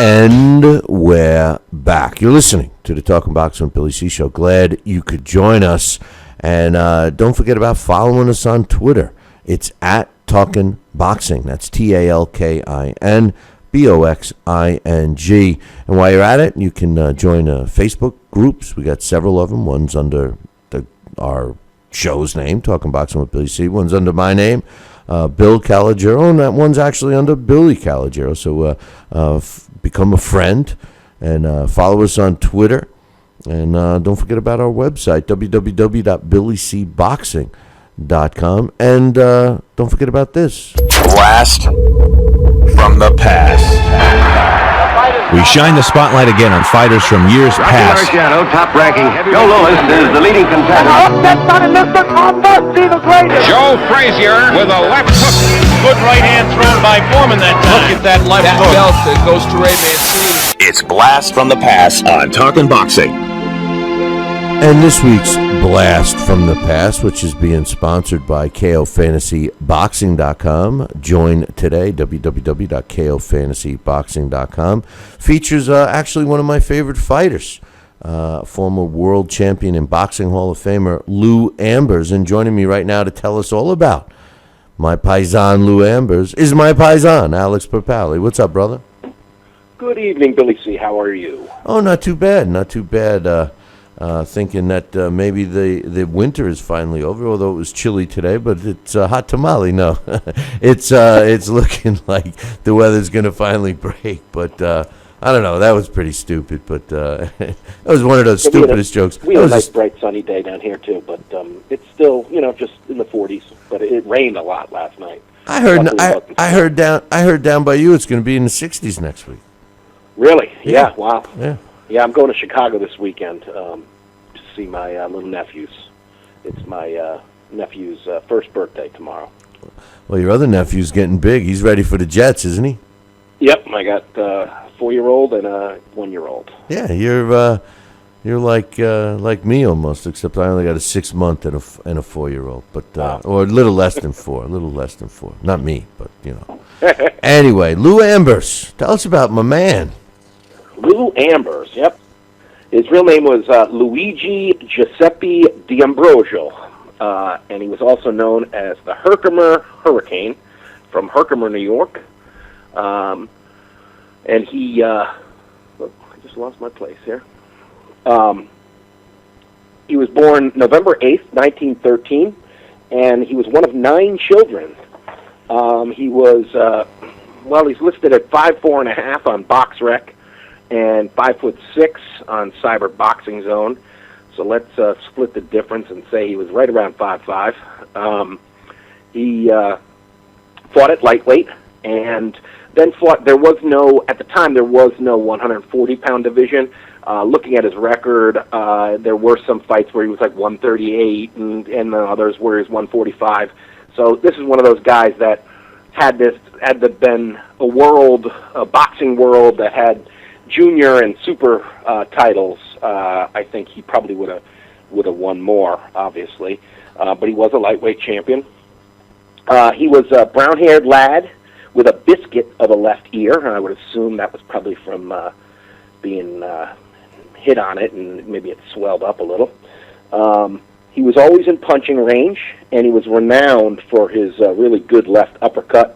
And we're back. You're listening to the Talkin' Boxing with Billy C show. Glad you could join us. And don't forget about following us on Twitter. It's at Talkin' Boxing. That's TalkinBoxing. And while you're at it, you can join Facebook groups. We got several of them. One's under our show's name, Talkin' Boxing with Billy C. One's under my name, Bill Calogero, and that one's actually under Billy Calogero. So become a friend and follow us on Twitter. And don't forget about our website, www.billycboxing.com. And don't forget about this. Blast from the past. We shine the spotlight again on fighters from years past. Shadow, top-ranking Joe Louis is the leading contender. Joe Frazier with a left hook. Good right hand thrown by Foreman that time. Look at that left hook. Belt that goes to Ray Mancini. It's Blast from the Past on Talkin' Boxing. And this week's Blast from the Past, which is being sponsored by KOFantasyBoxing.com. Join today, www.KOFantasyBoxing.com. Features actually one of my favorite fighters, former world champion and Boxing Hall of Famer Lou Ambers. And joining me right now to tell us all about my paisan Lou Ambers is my paisan, Alex Pierpaoli. What's up, brother? Good evening, Billy C. How are you? Oh, not too bad, not too bad. Thinking that maybe the winter is finally over, although it was chilly today, but it's hot tamale. No, it's looking like the weather's going to finally break. But I don't know. That was pretty stupid. But that was one of those stupidest jokes. We had a nice, bright, sunny day down here too, but it's still, just in the 40s. But it rained a lot last night. I heard down by you it's going to be in the 60s next week. Really? Yeah. Wow. Yeah. Yeah, I'm going to Chicago this weekend to see my little nephews. It's my nephew's first birthday tomorrow. Well, your other nephew's getting big. He's ready for the Jets, isn't he? Yep, I got a 4-year-old and a 1-year-old. Yeah, you're like me almost, except I only got a 6-month and a 4-year-old, but or a little less than 4. Not me, but Anyway, Lou Ambers, tell us about my man. Lou Ambers, yep. His real name was Luigi Giuseppe D'Ambrosio, and he was also known as the Herkimer Hurricane from Herkimer, New York. And he, I just lost my place here. He was born November 8th, 1913, and he was one of 9 children. He was, he's listed at 5'4.5" on BoxRec, and 5'6" on Cyber Boxing Zone. So let's split the difference and say he was right around 5'5". He fought at lightweight, and then fought. At the time, there was no 140-pound division. Looking at his record, there were some fights where he was like 138, and the others where he was 145. So this is one of those guys that had been a boxing world that had junior and super titles. I think he probably would have won more, obviously, but he was a lightweight champion. He was a brown-haired lad with a biscuit of a left ear, and I would assume that was probably from being hit on it, and maybe it swelled up a little. He was always in punching range, and he was renowned for his really good left uppercut.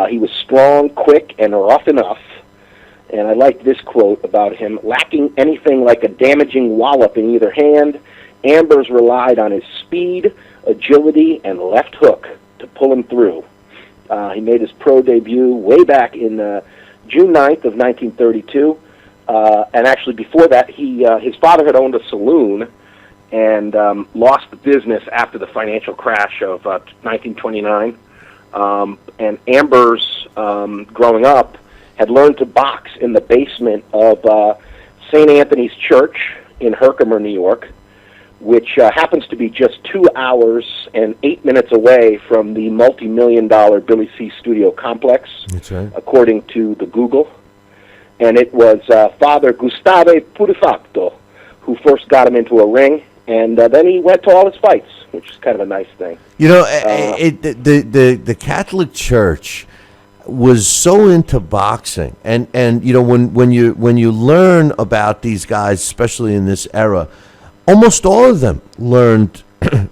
He was strong, quick, and rough enough. And I like this quote about him: lacking anything like a damaging wallop in either hand, Ambers relied on his speed, agility, and left hook to pull him through. He made his pro debut way back in June 9th of 1932. And actually before that, his father had owned a saloon and lost the business after the financial crash of 1929. And Ambers, growing up, had learned to box in the basement of St. Anthony's Church in Herkimer, New York, which happens to be just 2 hours and 8 minutes away from the multi-million-dollar Billy C. Studio complex, That's right. according to the Google. And it was Father Gustave Purifacto who first got him into a ring, and then he went to all his fights, which is kind of a nice thing. You know, the Catholic Church, was so into boxing, and when you learn about these guys, especially in this era, almost all of them learned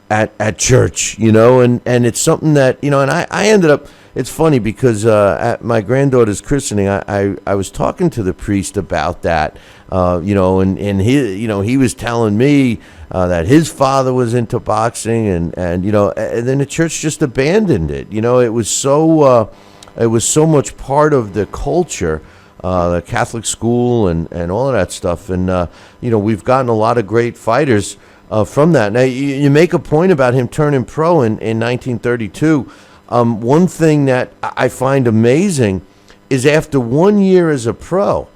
at church, and it's something that and I ended up. It's funny because at my granddaughter's christening, I was talking to the priest about that, and he was telling me that his father was into boxing, and then the church just abandoned it. It was so much part of the culture, the Catholic school and all of that stuff. And, we've gotten a lot of great fighters from that. Now, you make a point about him turning pro in 1932. One thing that I find amazing is after 1 year as a pro,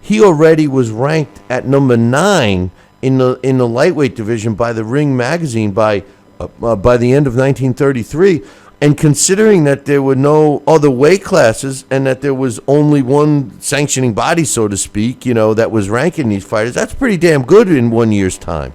he already was ranked at number 9 in the lightweight division by the Ring magazine by the end of 1933. And considering that there were no other weight classes and that there was only one sanctioning body, so to speak, that was ranking these fighters, that's pretty damn good in 1 year's time.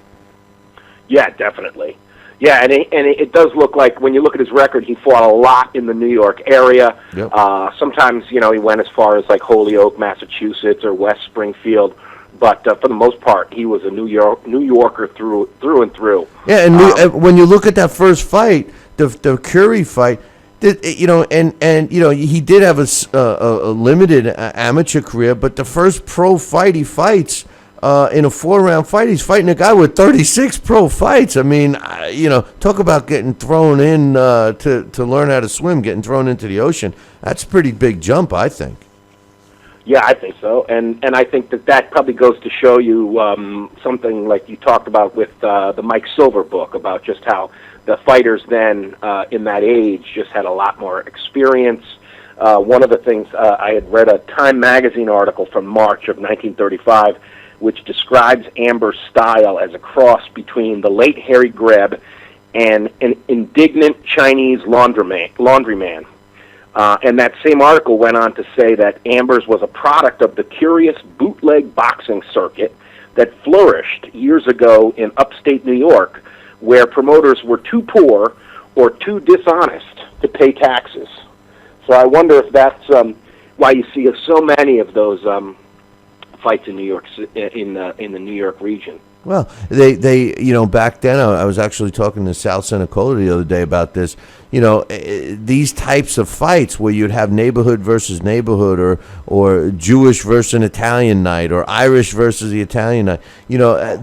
Yeah, definitely. Yeah, and it does look like, when you look at his record, he fought a lot in the New York area. Yep. Sometimes, he went as far as like Holyoke, Massachusetts, or West Springfield. But for the most part, he was a New Yorker through and through. Yeah, and when you look at that first fight, the Curry fight, he did have a limited amateur career, but the first pro fight he fights in a 4-round fight, he's fighting a guy with 36 pro fights. I mean, talk about getting thrown in to learn how to swim, getting thrown into the ocean. That's a pretty big jump, I think. Yeah, I think so, and I think that probably goes to show you something like you talked about with the Mike Silver book, about just how the fighters then in that age just had a lot more experience. One of the things, I had read a Time magazine article from March of 1935, which describes Amber's style as a cross between the late Harry Greb and an indignant Chinese laundryman. And that same article went on to say that Amber's was a product of the curious bootleg boxing circuit that flourished years ago in upstate New York, where promoters were too poor or too dishonest to pay taxes. So I wonder if that's why you see so many of those fights in New York, in the New York region. Well, they back then, I was actually talking to Sal Senecola the other day about this. These types of fights where you'd have neighborhood versus neighborhood, or Jewish versus an Italian night, or Irish versus the Italian night.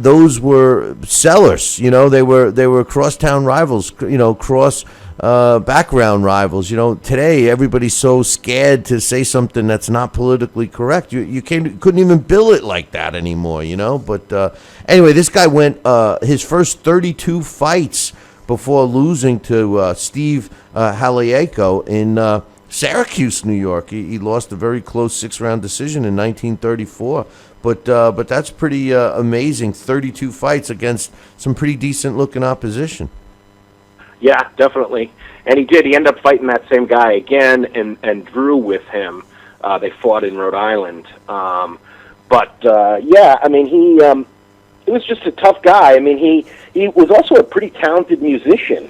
Those were sellers. They were crosstown rivals. Cross background rivals. Today everybody's so scared to say something that's not politically correct. You couldn't even bill it like that anymore. But anyway, this guy went his first 32 fights before losing to Steve Haliaco in Syracuse, New York. He lost a very close 6-round decision in 1934. But that's pretty amazing. 32 fights against some pretty decent looking opposition. Yeah, definitely. And he did. He ended up fighting that same guy again and drew with him. They fought in Rhode Island. Yeah, I mean, he was just a tough guy. I mean, he was also a pretty talented musician.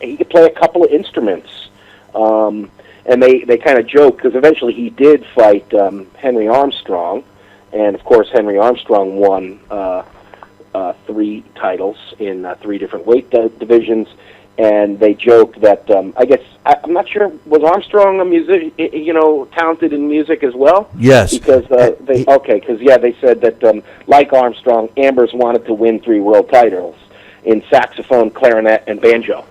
He could play a couple of instruments. And they kind of joke, because eventually he did fight Henry Armstrong. And, of course, Henry Armstrong won 3 titles in 3 different weight divisions. And they joke that, I guess, I'm not sure, was Armstrong a musician, talented in music as well? Yes. Because they said that, like Armstrong, Ambers wanted to win 3 world titles in saxophone, clarinet, and banjo.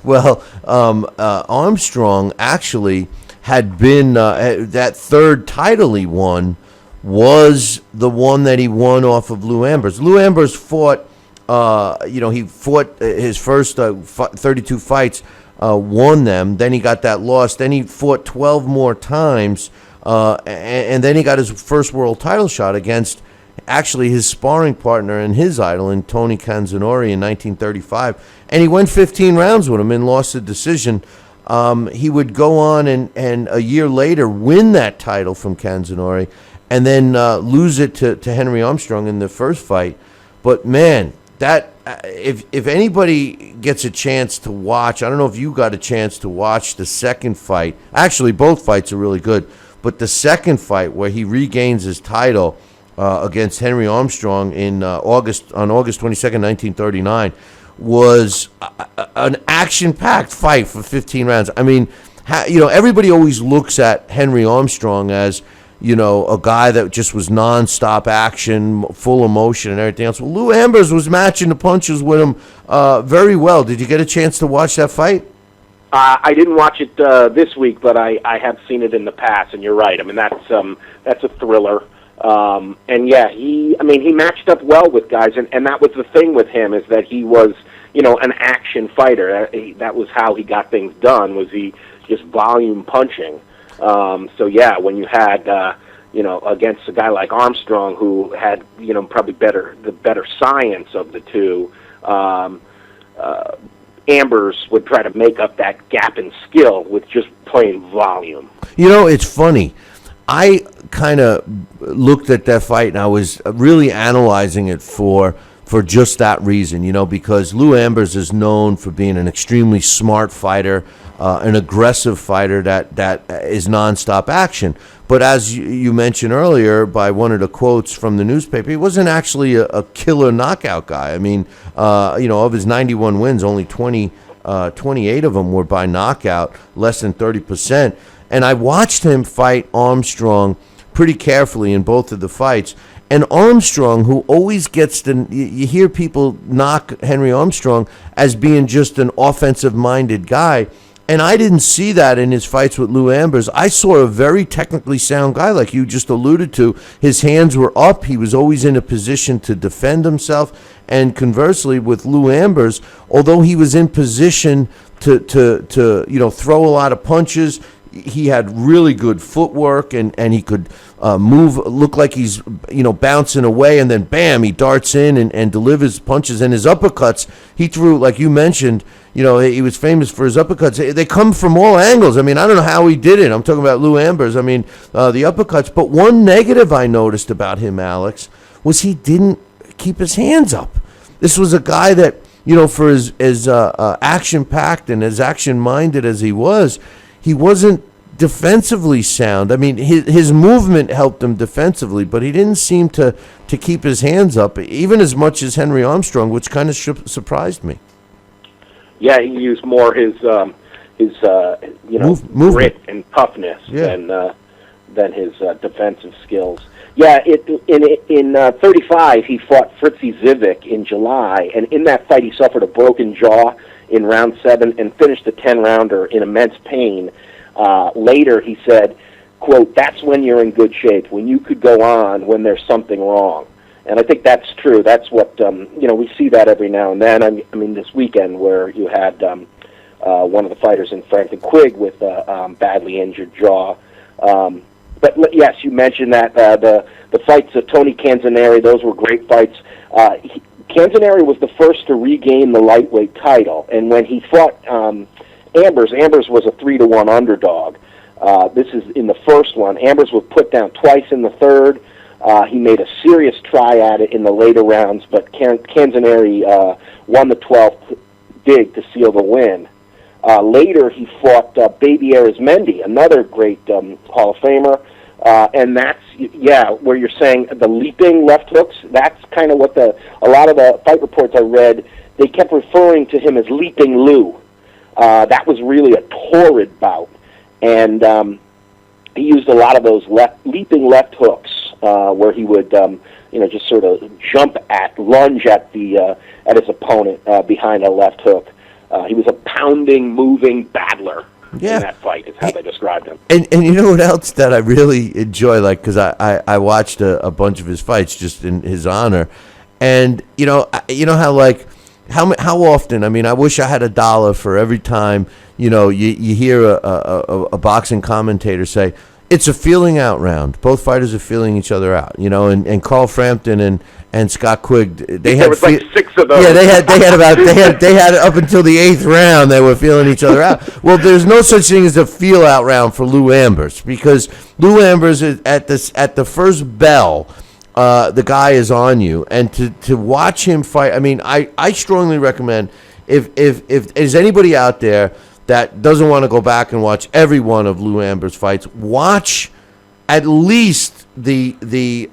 Well, Armstrong actually had been, that 3rd title he won was the one that he won off of Lou Ambers. Lou Ambers fought, he fought his first 32 fights, won them. Then he got that loss. Then he fought 12 more times, and then he got his first world title shot against actually his sparring partner and his idol in Tony Canzonori in 1935. And he went 15 rounds with him and lost the decision. He would go on and a year later win that title from Canzonori, and then lose it to Henry Armstrong in the first fight. But man, that if anybody gets a chance to watch, I don't know if you got a chance to watch the second fight. Actually, both fights are really good, but the second fight where he regains his title against Henry Armstrong on August 22nd, 1939, was an action-packed fight for 15 rounds. I mean, everybody always looks at Henry Armstrong as, a guy that just was nonstop action, full emotion, and everything else. Well, Lou Ambers was matching the punches with him very well. Did you get a chance to watch that fight? I didn't watch it this week, but I have seen it in the past, and you're right. I mean, that's a thriller. And yeah, he matched up well with guys, and that was the thing with him, is that he was, an action fighter. That was how he got things done, was he just volume punching. So yeah, when you had, against a guy like Armstrong, who had, probably the better science of the two, Ambers would try to make up that gap in skill with just plain volume. It's funny. I kind of looked at that fight, and I was really analyzing it for just that reason, because Lou Ambers is known for being an extremely smart fighter, an aggressive fighter that is nonstop action. But as you mentioned earlier, by one of the quotes from the newspaper, he wasn't actually a killer knockout guy. I mean, of his 91 wins, only 28 of them were by knockout, less than 30%. And I watched him fight Armstrong pretty carefully in both of the fights. And Armstrong, who always gets you hear people knock Henry Armstrong as being just an offensive-minded guy. And I didn't see that in his fights with Lou Ambers. I saw a very technically sound guy, like you just alluded to. His hands were up. He was always in a position to defend himself. And conversely, with Lou Ambers, although he was in position to throw a lot of punches, he had really good footwork, and he could move, look like he's bouncing away, and then bam, he darts in and delivers punches. And his uppercuts, he threw, like you mentioned, he was famous for his uppercuts. They come from all angles. I mean, I don't know how he did it. I'm talking about Lou Ambers. I mean, the uppercuts. But one negative I noticed about him, Alex, was he didn't keep his hands up. This was a guy that, for as action-packed and as action-minded as he wasn't defensively sound. I mean, his movement helped him defensively, but he didn't seem to keep his hands up, even as much as Henry Armstrong, which kind of surprised me. Yeah, he used more his grit and toughness than his defensive skills. Yeah, in 35, he fought Fritzy Zivik in July, and in that fight he suffered a broken jaw in round 7 and finished the 10-rounder in immense pain. Later, he said, quote, "That's when you're in good shape, when you could go on when there's something wrong." And I think that's true. That's what, we see that every now and then. I mean, this weekend where you had one of the fighters in Frampton Quigg with a badly injured jaw. But yes, you mentioned that the fights of Tony Canzoneri, those were great fights. Canzoneri was the first to regain the lightweight title, and when he fought Ambers was a 3-1 underdog. This is in the first one. Ambers was put down twice in the third. He made a serious try at it in the later rounds, but Canzoneri won the 12th big to seal the win. Later, he fought Baby Arizmendi, another great Hall of Famer, and that's, where you're saying the leaping left hooks. That's kind of what a lot of the fight reports I read, they kept referring to him as Leaping Lou. That was really a torrid bout, and he used a lot of those leaping left hooks, where he would, just sort of lunge at his opponent behind a left hook. He was a pounding, moving battler in that fight, is how they described him. And you know what else that I really enjoy, like, because I watched a bunch of his fights just in his honor, and how, like, how often, I mean, I wish I had $1 for every time, you hear a boxing commentator say, it's a feeling out round. Both fighters are feeling each other out, and Carl Frampton and Scott Quigg, they had, there was like 6 of those. Yeah, they had up until the 8th round, they were feeling each other out. Well, there's no such thing as a feel out round for Lou Ambers, because Lou Ambers at the first bell, the guy is on you, and to watch him fight. I mean, I strongly recommend if there's anybody out there that doesn't want to go back and watch every one of Lou Amber's fights, watch at least the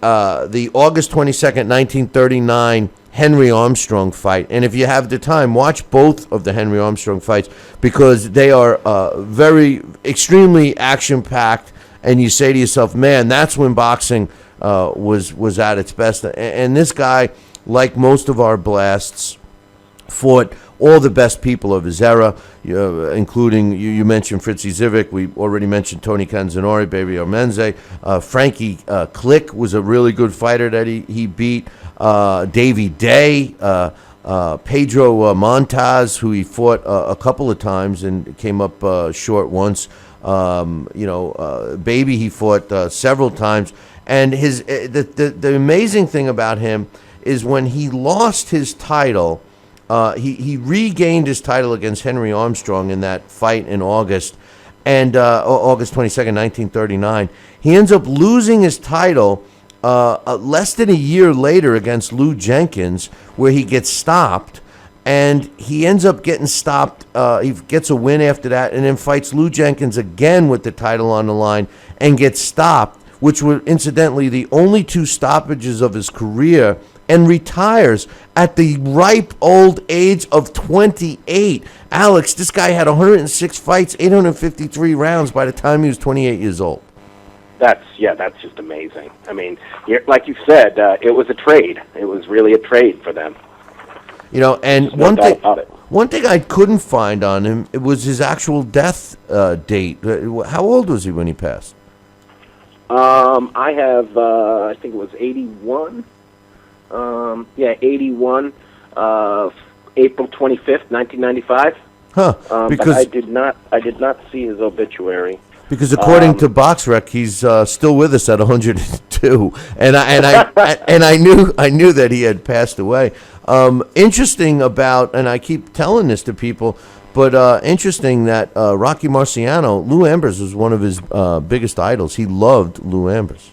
August 22nd, 1939 Henry Armstrong fight. And if you have the time, watch both of the Henry Armstrong fights, because they are extremely action-packed, and you say to yourself, man, that's when boxing was at its best. And this guy, like most of our blasts, fought all the best people of his era, including, you mentioned Fritzy Zivik. We already mentioned Tony Canzonori, Baby Armenze. Frankie Click was a really good fighter that he beat. Davey Day, Pedro Montaz, who he fought a couple of times and came up short once. Baby he fought several times. And the amazing thing about him is when he lost his title, he regained his title against Henry Armstrong in that fight in August, and August 22nd, 1939. He ends up losing his title less than a year later against Lou Jenkins, where he gets stopped, and he ends up getting stopped. He gets a win after that, and then fights Lou Jenkins again with the title on the line and gets stopped, which were incidentally the only two stoppages of his career, and retires at the ripe old age of 28. Alex, this guy had 106 fights, 853 rounds by the time he was 28 years old. That's just amazing. I mean, like you said, it was a trade. It was really a trade for them. And one thing I couldn't find on him, it was his actual death date. How old was he when he passed? I have, I think it was 81. 81, April 25th, 1995. Huh? Because I did not see his obituary. Because according to BoxRec, he's still with us at 102, and I knew that he had passed away. Interesting about, and I keep telling this to people, but interesting that Rocky Marciano, Lou Ambers was one of his biggest idols. He loved Lou Ambers.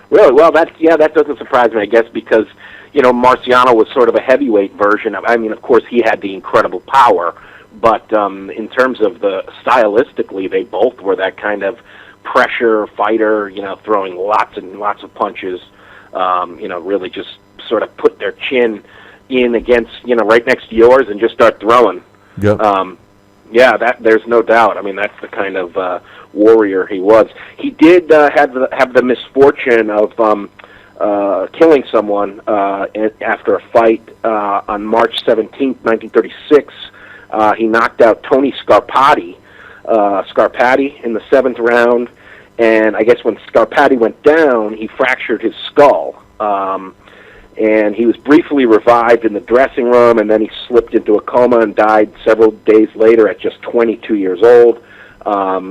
Really? Well, that doesn't surprise me, I guess, because, Marciano was sort of a heavyweight version of, of course, he had the incredible power, but in terms of stylistically, they both were that kind of pressure fighter, throwing lots and lots of punches, really just sort of put their chin in against, right next to yours and just start throwing. Yep. There's no doubt. I mean, that's the kind of warrior he was. He did have the misfortune of killing someone after a fight on March 17th, 1936. He knocked out Tony Scarpati in the 7th round, and I guess when Scarpati went down, he fractured his skull. And he was briefly revived in the dressing room, and then he slipped into a coma and died several days later at just 22 years old.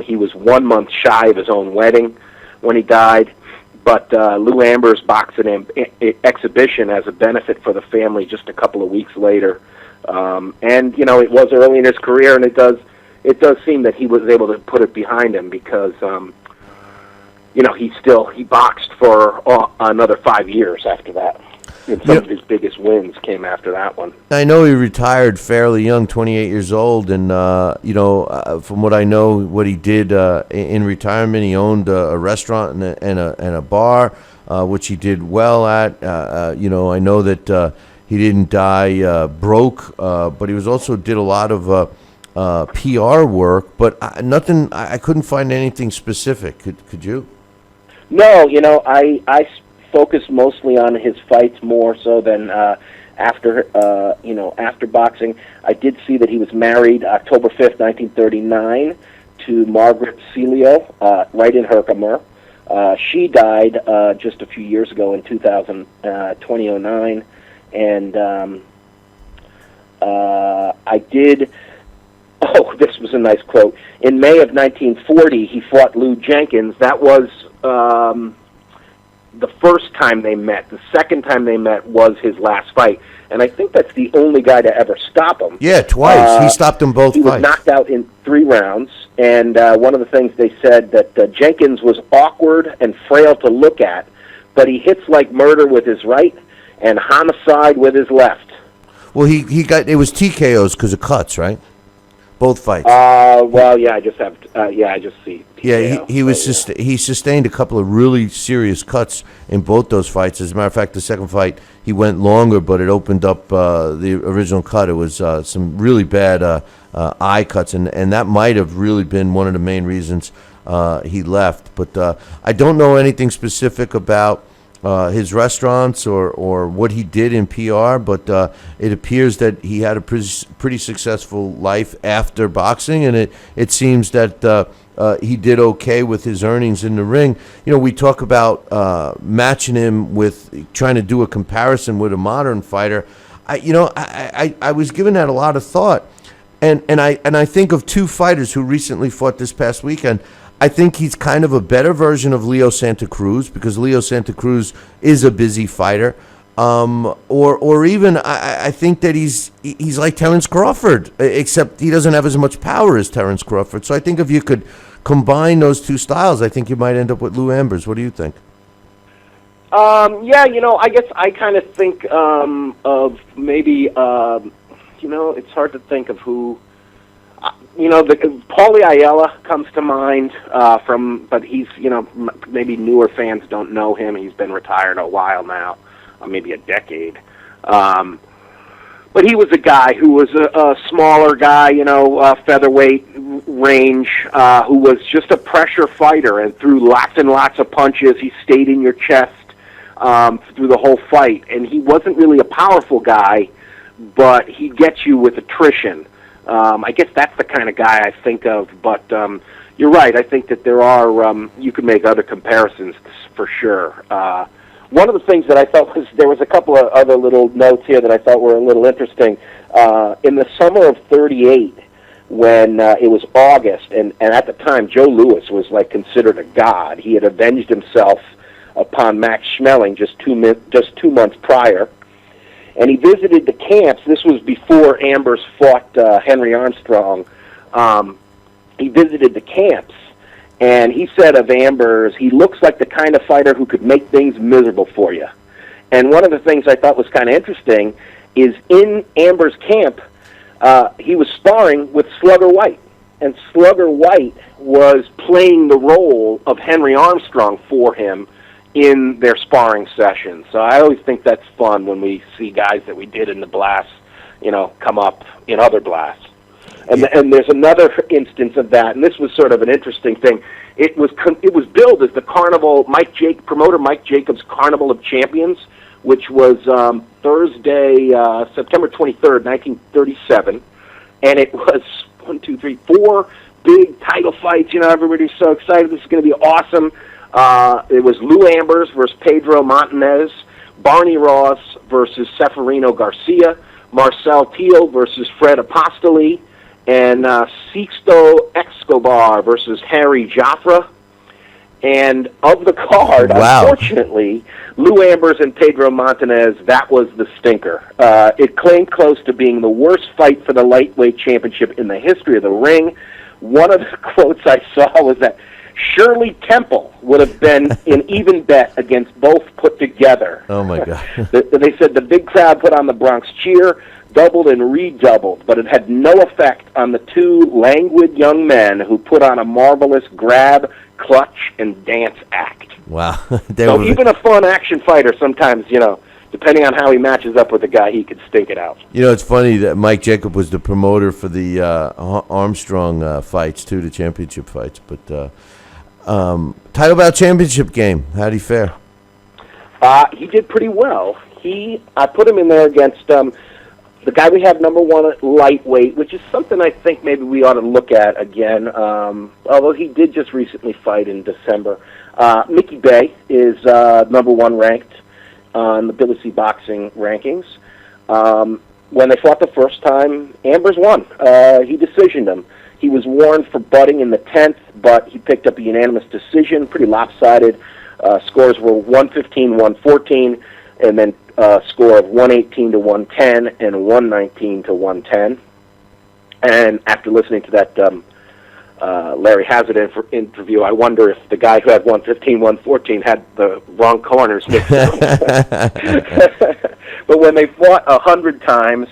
He was 1 month shy of his own wedding when he died, but Lou Ambers boxed an exhibition as a benefit for the family just a couple of weeks later. And, it was early in his career, and it does seem that he was able to put it behind him because, he boxed for another 5 years after that. And some of his biggest wins came after that one. I know he retired fairly young, 28 years old, and from what I know, what he did in retirement, he owned a restaurant and a bar, which he did well at. I know that he didn't die broke, but he also did a lot of PR work, but nothing. I couldn't find anything specific. Could you? No, I focused mostly on his fights more so than after boxing. I did see that he was married October 5th, 1939 to Margaret Celio, right in Herkimer. She died just a few years ago in 2009, and I did. Oh, this was a nice quote. In May of 1940, he fought Lou Jenkins. That was the first time they met. The second time they met was his last fight. And I think that's the only guy to ever stop him. Yeah, twice. He stopped them both fights. He was knocked out in 3 rounds. And one of the things they said that Jenkins was awkward and frail to look at, but he hits like murder with his right and homicide with his left. Well, he got it was TKOs because of cuts, right? Both fights. Well, yeah, I just have, I just see. Yeah, TKO, he was so, he sustained a couple of really serious cuts in both those fights. As a matter of fact, the second fight he went longer, but it opened up the original cut. It was some really bad eye cuts, and that might have really been one of the main reasons he left. But I don't know anything specific about his restaurants or what he did in PR, but it appears that he had a pretty successful life after boxing, and it seems that he did okay with his earnings in the ring. You know, we talk about matching him with trying to do a comparison with a modern fighter. I was giving that a lot of thought, and I think of two fighters who recently fought this past weekend. I think he's kind of a better version of Leo Santa Cruz because Leo Santa Cruz is a busy fighter. Or even I think that he's like Terrence Crawford, except he doesn't have as much power as Terrence Crawford. So I think if you could combine those two styles, I think you might end up with Lou Ambers. What do you think? Yeah, I guess I kind of think of maybe, it's hard to think of who. Paulie Ayala comes to mind but he's, maybe newer fans don't know him. He's been retired a while now, maybe a decade. But he was a guy who was a smaller guy, featherweight range, who was just a pressure fighter and threw lots and lots of punches. He stayed in your chest through the whole fight. And he wasn't really a powerful guy, but he'd get you with attrition. I guess that's the kind of guy I think of, but you're right. I think that there are, you can make other comparisons for sure. One of the things that I thought there was a couple of other little notes here that I thought were a little interesting. In the summer of '38, when it was August, and at the time Joe Louis was like considered a god. He had avenged himself upon Max Schmeling just 2 months prior. And he visited the camps. This was before Ambers fought Henry Armstrong. He visited the camps, and he said of Ambers, he looks like the kind of fighter who could make things miserable for you. And one of the things I thought was kind of interesting is in Ambers' camp, he was sparring with Slugger White. And Slugger White was playing the role of Henry Armstrong for him in their sparring sessions. So I always think that's fun when we see guys that we did in the blasts, come up in other blasts. And there's another instance of that, and this was sort of an interesting thing. It was billed as the Carnival, promoter Mike Jacobs' Carnival of Champions, which was Thursday, September 23rd, 1937, and it was 4 big title fights. Everybody's so excited. This is going to be awesome. It was Lou Ambers versus Pedro Montanez, Barney Ross versus Seferino Garcia, Marcel Thiel versus Fred Apostoli, and Sixto Escobar versus Harry Jafra. And of the card, Wow. Unfortunately, Lou Ambers and Pedro Montanez, that was the stinker. It claimed close to being the worst fight for the lightweight championship in the history of the ring. One of the quotes I saw was that Shirley Temple would have been an even bet against both put together. Oh, my God. They said the big crowd put on the Bronx cheer, doubled and redoubled, but it had no effect on the two languid young men who put on a marvelous grab, clutch, and dance act. Wow. So even a fun action fighter sometimes, depending on how he matches up with the guy, he could stink it out. It's funny that Mike Jacob was the promoter for the Armstrong fights, too, the championship fights. But title bout championship game, how'd he fare? He did pretty well. I put him in there against the guy we have number one at lightweight, which is something I think maybe we ought to look at again, although he did just recently fight in December. Mickey Bay is number one ranked on the Billy C Boxing rankings. When they fought the first time, Ambers won. He decisioned him. He was warned for butting in the 10th, but he picked up a unanimous decision, pretty lopsided. Scores were 115-114, and then score of 118-110 and 119-110. And after listening to that Larry Hazard interview, I wonder if the guy who had 115, 114 had the wrong corners mixed up. But when they fought 100 times,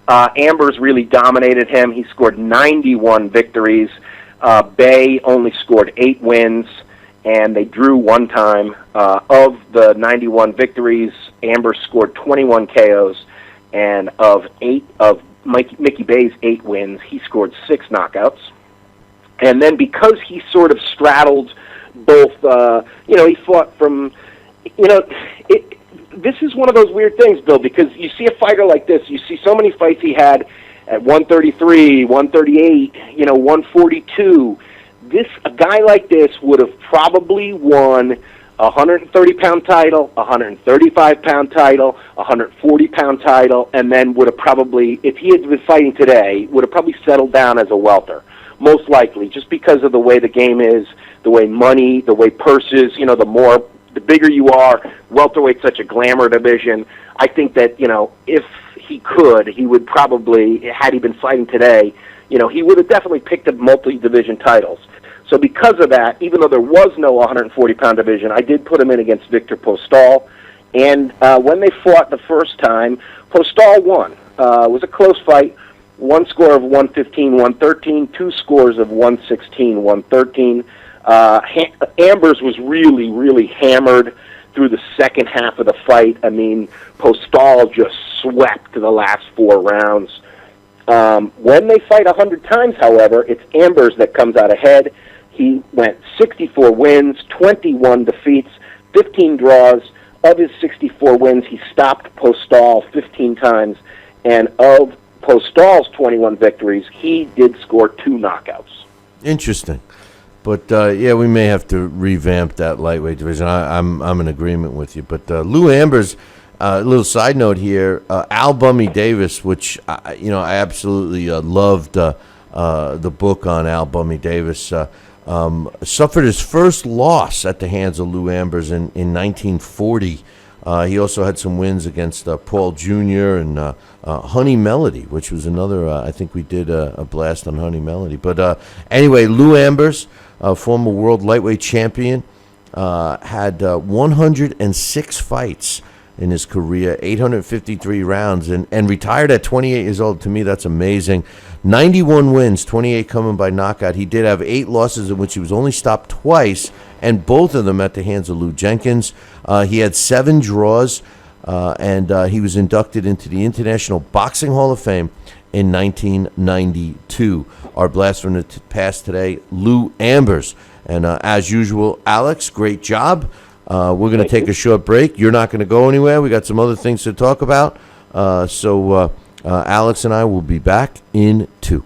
Ambers really dominated him. He scored 91 victories. Bay only scored 8 wins, and they drew one time. Of the 91 victories, Ambers scored 21 KOs, and of Mickey Bay's 8 wins, he scored 6 knockouts. And then because he sort of straddled both, he fought from, this is one of those weird things, Bill, because you see a fighter like this, you see so many fights he had at 133, 138, 142. A guy like this would have probably won a 130-pound title, a 135-pound title, a 140-pound title, and then would have probably, if he had been fighting today, would have probably settled down as a welter. Most likely, just because of the way the game is, the way money, the way purses, the bigger you are, welterweight's such a glamour division. I think that, if he could, he would probably, had he been fighting today, he would have definitely picked up multi-division titles. So because of that, even though there was no 140-pound division, I did put him in against Victor Postol. And when they fought the first time, Postol won. It was a close fight. One score of 115, 113, 2 scores of 116, 113. Ambers was really, really hammered through the second half of the fight. I mean, Postol just swept the last 4 rounds. When they fight 100 times, however, it's Ambers that comes out ahead. He went 64 wins, 21 defeats, 15 draws. Of his 64 wins, he stopped Postol 15 times, and of Postol's 21 victories, he did score 2 knockouts. Interesting. But, we may have to revamp that lightweight division. I'm in agreement with you. But Lou Ambers, a little side note here, Al Bummy Davis, which, I absolutely loved the book on Al Bummy Davis, suffered his first loss at the hands of Lou Ambers in 1940. He also had some wins against Paul Jr. and Honey Melody, which was another, I think we did a blast on Honey Melody. But anyway, Lou Ambers, former world lightweight champion, had 106 fights in his career, 853 rounds, and retired at 28 years old. To me, that's amazing. 91 wins, 28 coming by knockout. He did have 8 losses in which he was only stopped twice, and both of them at the hands of Lou Jenkins. He had 7 draws, and he was inducted into the International Boxing Hall of Fame in 1992. Our blast from the past today, Lou Ambers. And as usual, Alex, great job. We're going to take a short break. You're not going to go anywhere. We got some other things to talk about. So Alex and I will be back in 2.